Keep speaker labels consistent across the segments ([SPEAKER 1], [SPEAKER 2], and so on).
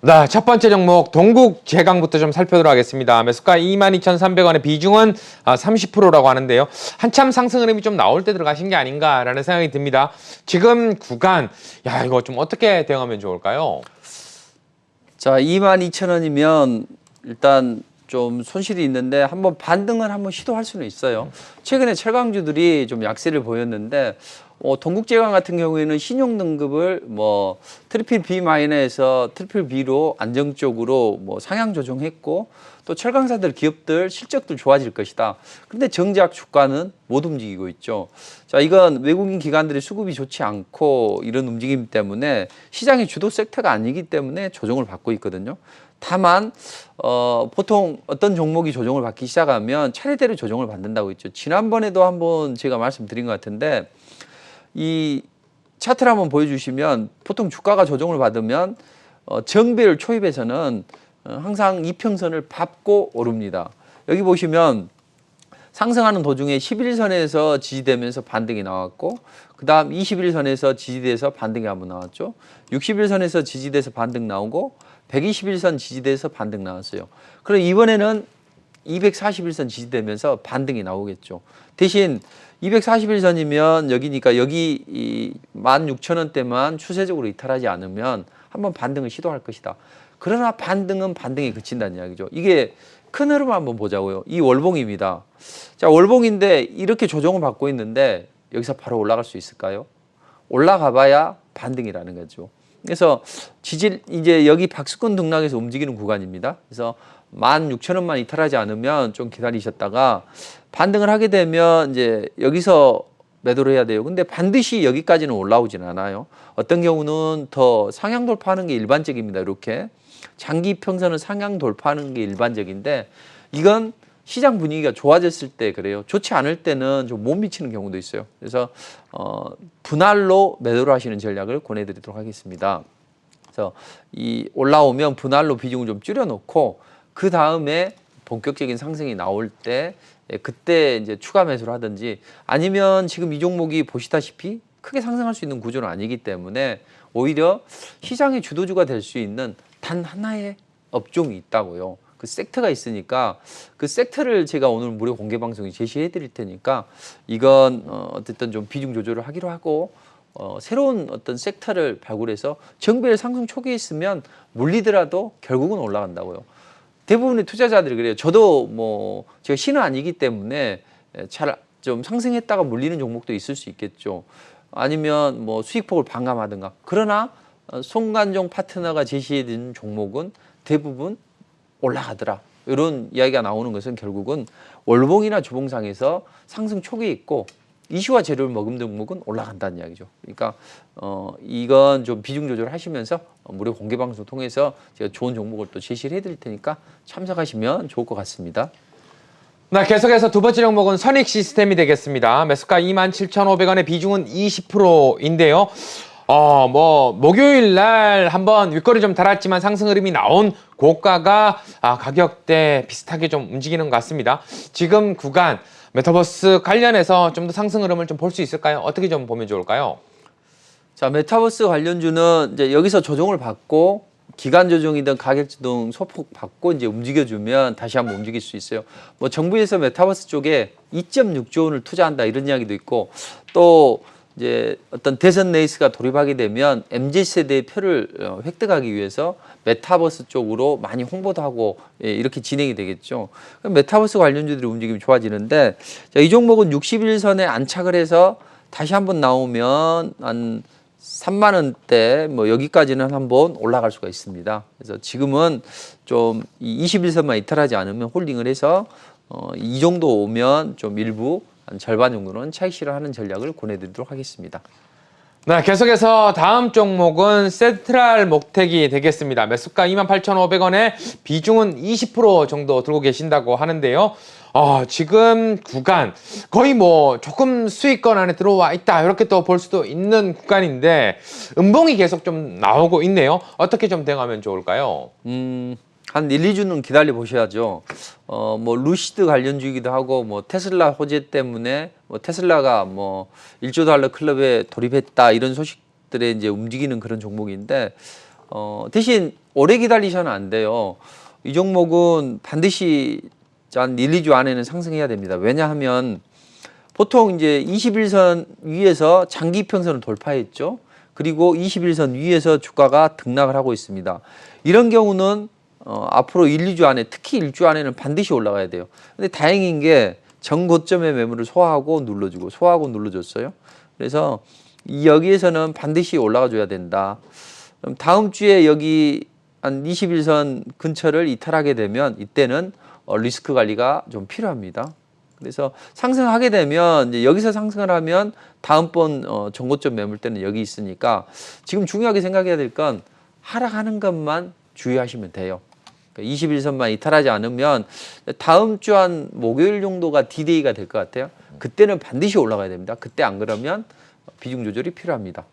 [SPEAKER 1] 네, 첫 번째 종목 동국 제강부터 좀 살펴보도록 하겠습니다. 매수가 22,300원의 비중은 30%라고 하는데요. 한참 상승 흐름이 좀 나올 때 들어가신 게 아닌가라는 생각이 듭니다. 지금 구간, 야, 이거 좀 어떻게 대응하면 좋을까요?
[SPEAKER 2] 자, 22,000원이면 일단 좀 손실이 있는데 한번 반등을 한번 시도할 수는 있어요. 최근에 철강주들이 좀 약세를 보였는데 동국제강 같은 경우에는 신용 등급을 뭐 트리플 B 마이너에서 트리플 B로 안정적으로 뭐 상향 조정했고 또 철강사들 기업들 실적도 좋아질 것이다. 근데 정작 주가는 못 움직이고 있죠. 자, 이건 외국인 기관들의 수급이 좋지 않고 이런 움직임 때문에 시장의 주도 섹터가 아니기 때문에 조정을 받고 있거든요. 다만 보통 어떤 종목이 조정을 받기 시작하면 차례대로 조정을 받는다고 했죠. 지난번에도 한번 제가 말씀드린 것 같은데 이 차트를 한번 보여주시면 보통 주가가 조정을 받으면 정배열 초입에서는 항상 이평선을 밟고 오릅니다. 여기 보시면 상승하는 도중에 11선에서 지지되면서 반등이 나왔고 그 다음 21선에서 지지돼서 반등이 한번 나왔죠. 61선에서 지지돼서 반등 나오고 121선 지지돼서 반등 나왔어요. 그럼 이번에는 241선 지지되면서 반등이 나오겠죠. 대신 241선이면 여기니까 여기 이 16,000원대만 추세적으로 이탈하지 않으면 한번 반등을 시도할 것이다. 그러나 반등은 반등에 그친다는 이야기죠. 이게 큰 흐름을 한번 보자고요. 이 월봉입니다. 자, 월봉인데 이렇게 조정을 받고 있는데 여기서 바로 올라갈 수 있을까요? 올라가 봐야 반등이라는 거죠. 그래서 이제 여기 박스권 등락에서 움직이는 구간입니다. 그래서 16,000원만 이탈하지 않으면 좀 기다리셨다가 반등을 하게 되면 이제 여기서 매도를 해야 돼요. 근데 반드시 여기까지는 올라오진 않아요. 어떤 경우는 더 상향 돌파하는 게 일반적입니다. 이렇게 장기 평선은 상향 돌파하는 게 일반적인데 이건 시장 분위기가 좋아졌을 때 그래요. 좋지 않을 때는 좀 못 미치는 경우도 있어요. 그래서 분할로 매도를 하시는 전략을 권해드리도록 하겠습니다. 그래서 이 올라오면 분할로 비중을 좀 줄여놓고 그 다음에 본격적인 상승이 나올 때 그때 이제 추가 매수를 하든지 아니면 지금 이 종목이 보시다시피 크게 상승할 수 있는 구조는 아니기 때문에 오히려 시장의 주도주가 될 수 있는 단 하나의 업종이 있다고요. 그 섹터가 있으니까 그 섹터를 제가 오늘 무료 공개 방송에 제시해 드릴 테니까 이건 어쨌든 좀 비중 조절을 하기로 하고 새로운 어떤 섹터를 발굴해서 정배열 상승 초기에 있으면 물리더라도 결국은 올라간다고요. 대부분의 투자자들이 그래요. 저도 뭐 제가 신은 아니기 때문에 잘 좀 상승했다가 물리는 종목도 있을 수 있겠죠. 아니면 뭐 수익폭을 반감하든가. 그러나 송관종 파트너가 제시해준 종목은 대부분 올라가더라. 이런 이야기가 나오는 것은 결국은 월봉이나 주봉상에서 상승 초기에 있고 이슈와 재료를 머금는 종목은 올라간다는 이야기죠. 그러니까 이건 좀 비중 조절하시면서 무료 공개 방송 통해서 제가 좋은 종목을 또 제시를 해드릴 테니까 참석하시면 좋을 것 같습니다.
[SPEAKER 1] 네, 계속해서 두 번째 종목은 선익 시스템이 되겠습니다. 매수가 27,500원의 비중은 20%인데요. 목요일 날 한번 윗거리 좀 달았지만 상승 흐름이 나온 고가가 가격대 비슷하게 좀 움직이는 것 같습니다. 지금 구간 메타버스 관련해서 좀 더 상승 흐름을 좀 볼 수 있을까요? 어떻게 좀 보면 좋을까요?
[SPEAKER 2] 자, 메타버스 관련주는 이제 여기서 조정을 받고 기간 조정이든 가격 조정 소폭 받고 이제 움직여주면 다시 한번 움직일 수 있어요. 뭐 정부에서 메타버스 쪽에 2.6조 원을 투자한다 이런 이야기도 있고 또 이제 어떤 대선 레이스가 돌입하게 되면 MZ세대의 표를 획득하기 위해서 메타버스 쪽으로 많이 홍보도 하고 이렇게 진행이 되겠죠. 메타버스 관련주들이 움직임이 좋아지는데 이 종목은 61선에 안착을 해서 다시 한번 나오면 한 3만 원대 뭐 여기까지는 한번 올라갈 수가 있습니다. 그래서 지금은 좀 21선만 이탈하지 않으면 홀딩을 해서 이 정도 오면 좀 일부 한 절반 정도는 차익 실현하는 전략을 권해드리도록 하겠습니다.
[SPEAKER 1] 네, 계속해서 다음 종목은 센트럴 목택이 되겠습니다. 매수가 28,500원에 비중은 20% 정도 들고 계신다고 하는데요. 지금 구간 거의 뭐 조금 수익권 안에 들어와 있다 이렇게 또 볼 수도 있는 구간인데 음봉이 계속 좀 나오고 있네요. 어떻게 좀 대응하면 좋을까요?
[SPEAKER 2] 한 1, 2주는 기다려 보셔야죠. 뭐 루시드 관련주이기도 하고 뭐 테슬라 호재 때문에 뭐 테슬라가 뭐 1조 달러 클럽에 돌입했다 이런 소식들에 이제 움직이는 그런 종목인데 대신 오래 기다리셔는 안 돼요. 이 종목은 반드시 한 1, 2주 안에는 상승해야 됩니다. 왜냐하면 보통 이제 21선 위에서 장기 평선을 돌파했죠. 그리고 21선 위에서 주가가 등락을 하고 있습니다. 이런 경우는 앞으로 1, 2주 안에, 특히 1주 안에는 반드시 올라가야 돼요. 근데 다행인 게 전고점의 매물을 소화하고 눌러주고 소화하고 눌러줬어요. 그래서 여기에서는 반드시 올라가 줘야 된다. 그럼 다음 주에 여기 한 21선 근처를 이탈하게 되면 이때는 리스크 관리가 좀 필요합니다. 그래서 상승하게 되면 이제 여기서 상승을 하면 다음번 전고점 매물 때는 여기 있으니까 지금 중요하게 생각해야 될 건 하락하는 것만 주의하시면 돼요. 21선만 이탈하지 않으면 다음 주 한 목요일 정도가 디데이가 될 것 같아요. 그때는 반드시 올라가야 됩니다. 그때 안 그러면 비중 조절이 필요합니다.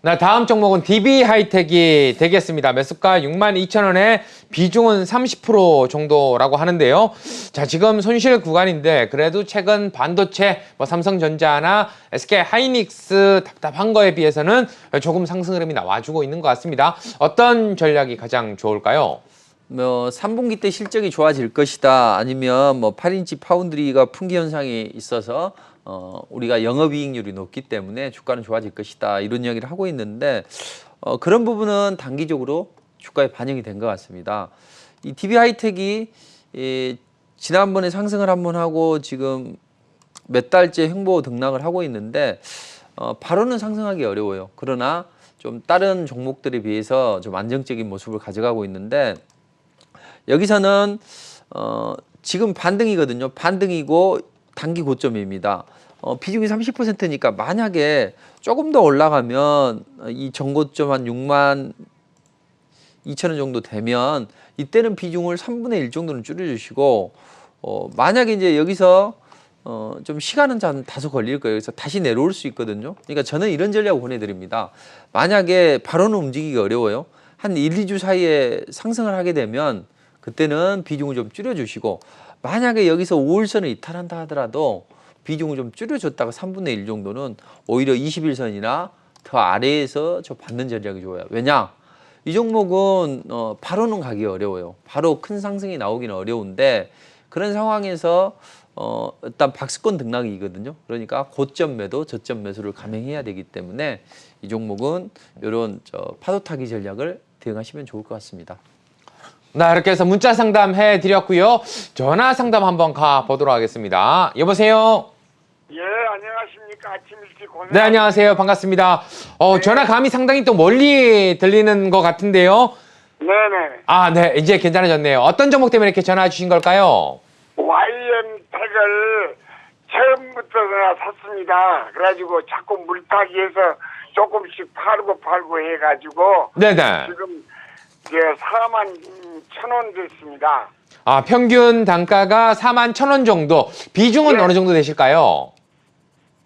[SPEAKER 1] 네, 다음 종목은 DB 하이텍이 되겠습니다. 매수가 62,000원에 비중은 30% 정도라고 하는데요. 자, 지금 손실 구간인데 그래도 최근 반도체, 삼성전자나 SK 하이닉스 답답한 거에 비해서는 조금 상승 흐름이 나와주고 있는 것 같습니다. 어떤 전략이 가장 좋을까요?
[SPEAKER 2] 3분기 때 실적이 좋아질 것이다. 아니면 8인치 파운드리가 품귀 현상이 있어서 우리가 영업이익률이 높기 때문에 주가는 좋아질 것이다. 이런 이야기를 하고 있는데 그런 부분은 단기적으로 주가에 반영이 된 것 같습니다. 이 DB 하이텍이 지난번에 상승을 한번 하고 지금 몇 달째 횡보 등락을 하고 있는데 바로는 상승하기 어려워요. 그러나 좀 다른 종목들에 비해서 좀 안정적인 모습을 가져가고 있는데 여기서는 지금 반등이거든요. 반등이고 단기 고점입니다. 비중이 30%니까 만약에 조금 더 올라가면 이 전고점 한 62,000원 정도 되면 이때는 비중을 3분의 1 정도는 줄여주시고 만약에 이제 여기서 좀 시간은 다소 걸릴 거예요. 그래서 다시 내려올 수 있거든요. 그러니까 저는 이런 전략을 보내드립니다. 만약에 바로는 움직이기 어려워요. 한 1, 2주 사이에 상승을 하게 되면 그때는 비중을 좀 줄여주시고 만약에 여기서 5일선을 이탈한다 하더라도 비중을 좀 줄여줬다가 3분의 1 정도는 오히려 21선이나 더 아래에서 받는 전략이 좋아요. 왜냐? 이 종목은 바로는 가기 어려워요. 바로 큰 상승이 나오기는 어려운데 그런 상황에서 일단 박스권 등락이거든요. 그러니까 고점 매도, 저점 매수를 감행해야 되기 때문에 이 종목은 이런 파도 타기 전략을 대응하시면 좋을 것 같습니다.
[SPEAKER 1] 네, 이렇게 해서 문자 상담 해드렸고요. 전화 상담 한번 가보도록 하겠습니다. 여보세요?
[SPEAKER 3] 예, 안녕하십니까. 아침 일찍 고생.
[SPEAKER 1] 네, 안녕하세요. 반갑습니다. 전화 감이 상당히 또 멀리 들리는 것 같은데요.
[SPEAKER 3] 네네.
[SPEAKER 1] 아, 네. 이제 괜찮아졌네요. 어떤 종목 때문에 이렇게 전화 주신 걸까요?
[SPEAKER 3] YM택을 처음부터 샀습니다. 그래가지고 자꾸 물타기해서 조금씩 팔고 해가지고
[SPEAKER 1] 네네.
[SPEAKER 3] 지금 41,000원 됐습니다.
[SPEAKER 1] 아, 평균 단가가 41,000원 정도. 비중은
[SPEAKER 3] 네.
[SPEAKER 1] 어느 정도 되실까요?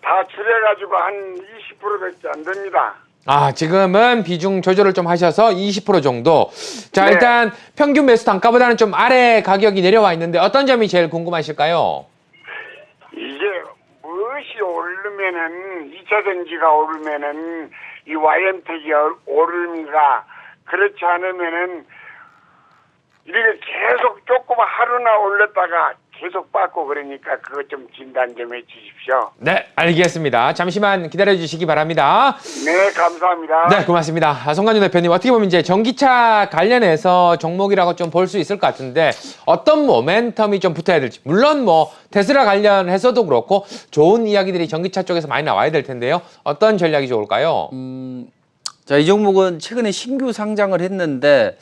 [SPEAKER 3] 다 줄여가지고 한 20%밖에 안 됩니다.
[SPEAKER 1] 아, 지금은 비중 조절을 좀 하셔서 20% 정도. 자,
[SPEAKER 3] 네.
[SPEAKER 1] 일단 평균 매수 단가보다는 좀 아래 가격이 내려와 있는데 어떤 점이 제일 궁금하실까요?
[SPEAKER 3] 이게 무엇이 오르면은 2차 전지가 오르면은 이 YM택이 오르니까 그렇지 않으면은 이렇게 계속 조금 하루나 올렸다가 계속 받고 그러니까 그것 좀 진단 좀 해주십시오.
[SPEAKER 1] 네, 알겠습니다. 잠시만 기다려주시기 바랍니다.
[SPEAKER 3] 네, 감사합니다.
[SPEAKER 1] 네, 고맙습니다. 송관준 대표님, 어떻게 보면 이제 전기차 관련해서 종목이라고 좀 볼 수 있을 것 같은데 어떤 모멘텀이 좀 붙어야 될지. 물론 테슬라 관련해서도 그렇고 좋은 이야기들이 전기차 쪽에서 많이 나와야 될 텐데요. 어떤 전략이 좋을까요?
[SPEAKER 2] 자, 이 종목은 최근에 신규 상장을 했는데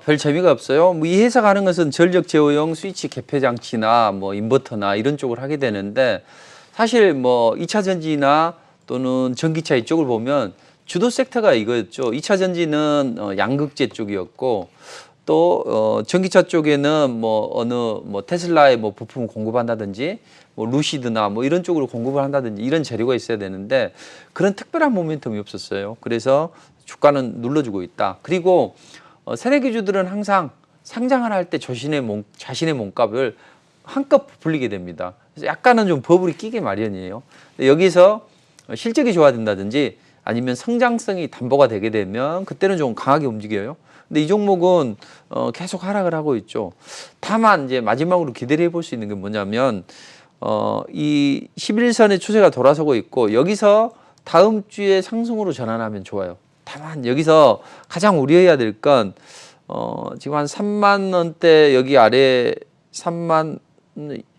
[SPEAKER 2] 별 재미가 없어요. 이 회사가 하는 것은 전력 제어용 스위치 개폐 장치나 인버터나 이런 쪽을 하게 되는데 사실 2차 전지나 또는 전기차 이쪽을 보면 주도 섹터가 이거였죠. 2차 전지는 양극재 쪽이었고 또 전기차 쪽에는 어느 테슬라의 부품을 공급한다든지 루시드나 이런 쪽으로 공급을 한다든지 이런 재료가 있어야 되는데 그런 특별한 모멘텀이 없었어요. 그래서 주가는 눌러주고 있다. 그리고 새내기주들은 항상 상장을 할 때 자신의 몸값을 한껏 부풀리게 됩니다. 그래서 약간은 좀 버블이 끼게 마련이에요. 여기서 실적이 좋아진다든지 아니면 성장성이 담보가 되게 되면 그때는 좀 강하게 움직여요. 근데 이 종목은 계속 하락을 하고 있죠. 다만 이제 마지막으로 기대를 해볼 수 있는 게 뭐냐면 이 11선의 추세가 돌아서고 있고 여기서 다음 주에 상승으로 전환하면 좋아요. 다만 여기서 가장 우려해야 될 건 지금 한 3만 원대 여기 아래 3만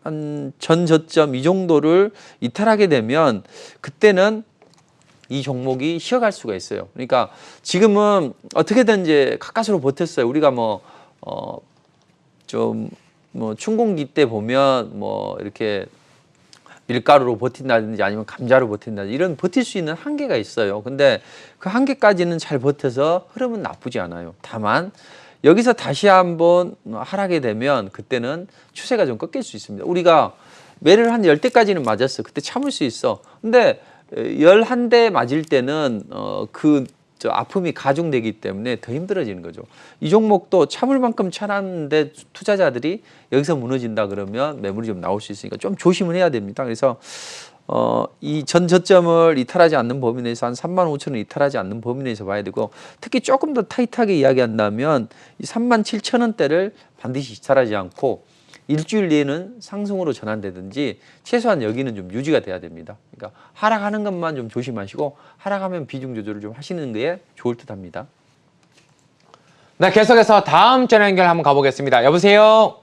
[SPEAKER 2] 한 전 저점 이 정도를 이탈하게 되면 그때는 이 종목이 쉬어갈 수가 있어요. 그러니까 지금은 어떻게든 이제 가까스로 버텼어요. 우리가 좀 춘공기 때 보면 이렇게 밀가루로 버틴다든지 아니면 감자로 버틴다든지 이런 버틸 수 있는 한계가 있어요. 근데 그 한계까지는 잘 버텨서 흐름은 나쁘지 않아요. 다만 여기서 다시 한번 하락이 되면 그때는 추세가 좀 꺾일 수 있습니다. 우리가 매를 한 10대까지는 맞았어. 그때 참을 수 있어. 근데 11대 맞을 때는 아픔이 가중되기 때문에 더 힘들어지는 거죠. 이 종목도 참을 만큼 참았는데 투자자들이 여기서 무너진다 그러면 매물이 좀 나올 수 있으니까 좀 조심을 해야 됩니다. 그래서 이 전 저점을 이탈하지 않는 범위 내에서 한 35,000원 이탈하지 않는 범위 내에서 봐야 되고 특히 조금 더 타이트하게 이야기한다면 이 37,000원대를 반드시 이탈하지 않고 일주일 내에는 상승으로 전환되든지 최소한 여기는 좀 유지가 돼야 됩니다. 그러니까 하락하는 것만 좀 조심하시고 하락하면 비중 조절을 좀 하시는 게 좋을 듯합니다.
[SPEAKER 1] 네, 계속해서 다음 전화 연결 한번 가보겠습니다. 여보세요?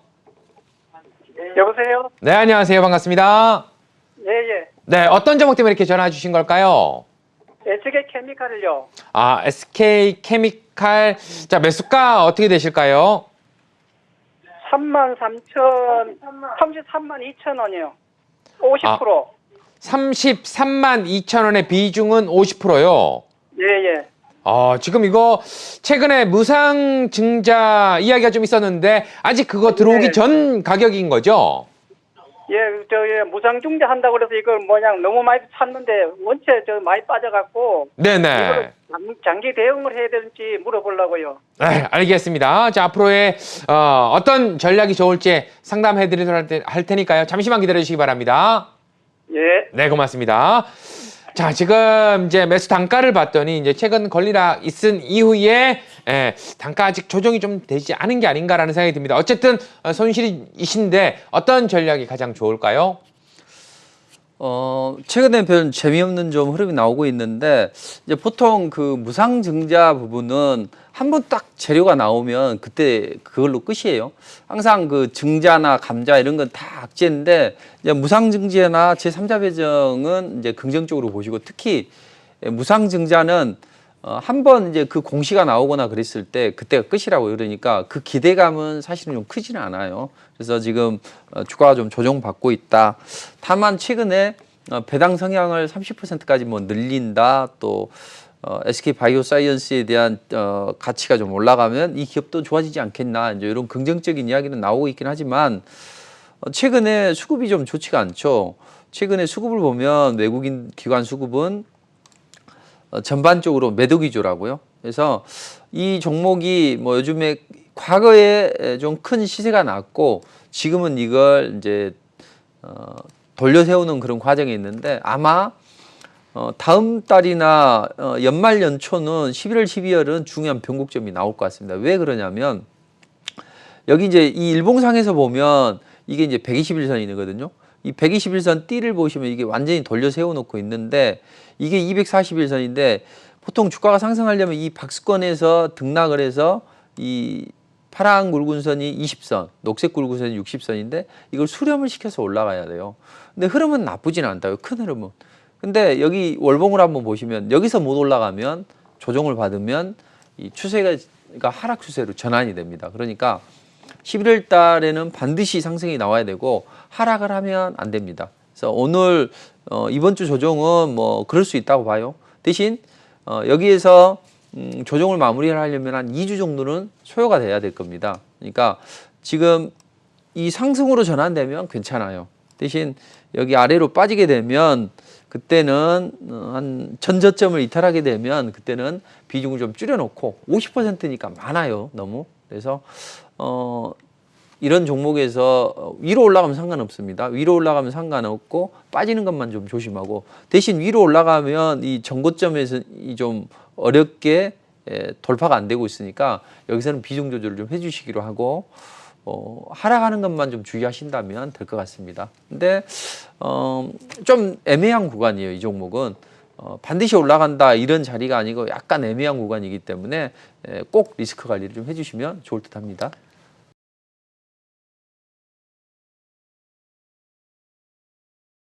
[SPEAKER 3] 여보세요?
[SPEAKER 1] 네, 안녕하세요. 반갑습니다.
[SPEAKER 3] 예예.
[SPEAKER 1] 네, 어떤 종목 때문에 이렇게 전화 주신 걸까요?
[SPEAKER 3] SK 케미칼을요.
[SPEAKER 1] 아, SK 케미칼. 자, 매수가 어떻게 되실까요?
[SPEAKER 3] 33만 2천 원이요. 50%.
[SPEAKER 1] 33만 2천 원의 비중은 50%요.
[SPEAKER 3] 예예.
[SPEAKER 1] 지금 이거 최근에 무상증자 이야기가 좀 있었는데 아직 그거 들어오기
[SPEAKER 3] 네.
[SPEAKER 1] 전 가격인 거죠?
[SPEAKER 3] 무상중재 한다고 그래서 이걸 너무 많이 샀는데 원체 많이 빠져갖고
[SPEAKER 1] 네네.
[SPEAKER 3] 이걸 장기 대응을 해야 되는지 물어보려고요.
[SPEAKER 1] 네, 알겠습니다. 자, 앞으로의 어떤 전략이 좋을지 상담해 드리도록 할 테니까요. 잠시만 기다려 주시기 바랍니다.
[SPEAKER 3] 예.
[SPEAKER 1] 네, 고맙습니다. 자, 지금 이제 매수 단가를 봤더니 이제 최근 권리락 있은 이후에 단가 아직 조정이 좀 되지 않은 게 아닌가라는 생각이 듭니다. 어쨌든 손실이신데 어떤 전략이 가장 좋을까요?
[SPEAKER 2] 최근에 별 재미없는 좀 흐름이 나오고 있는데 이제 보통 그 무상증자 부분은 한번 딱 재료가 나오면 그때 그걸로 끝이에요. 항상 그 증자나 감자 이런 건 다 악재인데 이제 무상증자나 제3자 배정은 이제 긍정적으로 보시고 특히 무상증자는 한번 이제 그 공시가 나오거나 그랬을 때 그때가 끝이라고 그러니까 그 기대감은 사실은 좀 크지는 않아요. 그래서 지금 주가가 좀 조정받고 있다. 다만 최근에 배당 성향을 30%까지 늘린다. 또 SK 바이오사이언스에 대한 가치가 좀 올라가면 이 기업도 좋아지지 않겠나. 이제 이런 긍정적인 이야기는 나오고 있긴 하지만 최근에 수급이 좀 좋지가 않죠. 최근에 수급을 보면 외국인 기관 수급은 전반적으로 매도 기조라고요. 그래서 이 종목이 요즘에 과거에 좀 큰 시세가 났고 지금은 이걸 이제 돌려 세우는 그런 과정이 있는데 아마 다음 달이나 연말 연초는 11월, 12월은 중요한 변곡점이 나올 것 같습니다. 왜 그러냐면 여기 이제 이 일봉상에서 보면 이게 이제 121선이거든요. 이 121선 띠를 보시면 이게 완전히 돌려 세워놓고 있는데 이게 241선인데 보통 주가가 상승하려면 이 박스권에서 등락을 해서 이 파란 굵은 선이 20선, 녹색 굵은 선이 60선인데 이걸 수렴을 시켜서 올라가야 돼요. 근데 흐름은 나쁘진 않다요. 큰 흐름은. 근데 여기 월봉을 한번 보시면 여기서 못 올라가면 조정을 받으면 이 추세가 하락 추세로 전환이 됩니다. 그러니까 11월 달에는 반드시 상승이 나와야 되고 하락을 하면 안 됩니다. 그래서 오늘 이번 주 조정은 그럴 수 있다고 봐요. 대신 여기에서 조정을 마무리를 하려면 한 2주 정도는 소요가 돼야 될 겁니다. 그러니까 지금 이 상승으로 전환되면 괜찮아요. 대신 여기 아래로 빠지게 되면 그때는 한 전저점을 이탈하게 되면 그때는 비중을 좀 줄여놓고 50%니까 많아요. 너무. 그래서 이런 종목에서 위로 올라가면 상관없습니다. 위로 올라가면 상관없고 빠지는 것만 좀 조심하고 대신 위로 올라가면 이 전고점에서 좀 어렵게 돌파가 안 되고 있으니까 여기서는 비중 조절을 좀 해주시기로 하고 하락하는 것만 좀 주의하신다면 될 것 같습니다. 근데 좀 애매한 구간이에요. 이 종목은 반드시 올라간다 이런 자리가 아니고 약간 애매한 구간이기 때문에 꼭 리스크 관리를 좀 해주시면 좋을 듯합니다.